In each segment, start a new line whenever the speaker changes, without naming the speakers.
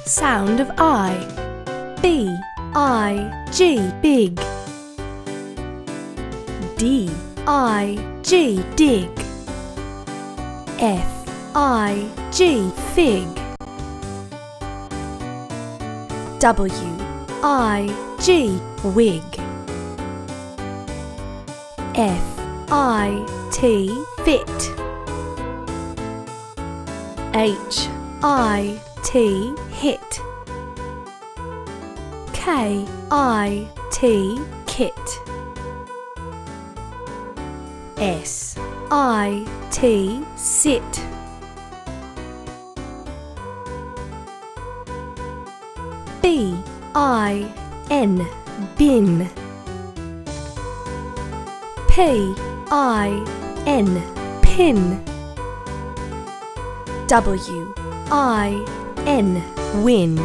sound of I. B-I-G, big. D-I-G, dig. F-I-G, fig. W-I-G, wig. F-I-T, fit. H-I-T, hit. K-I-T, kit. S-I-T, sit. B-I-N, bin. P-I-N, pin. W-I-N, win.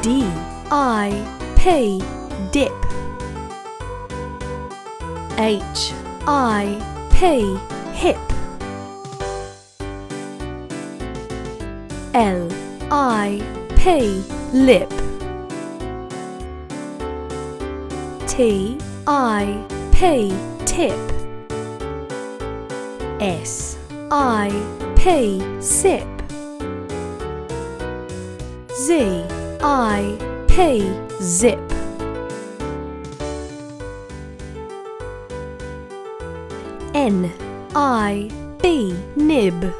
D-I-P, dip. H-I-P, hip. L-I-P, lip. T-I-P, tip. S-I-P, sip. Z-I-P, zip. N-I-B, nib.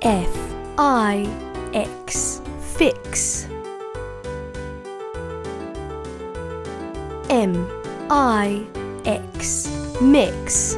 F-I-X, fix. M-I-X, mix.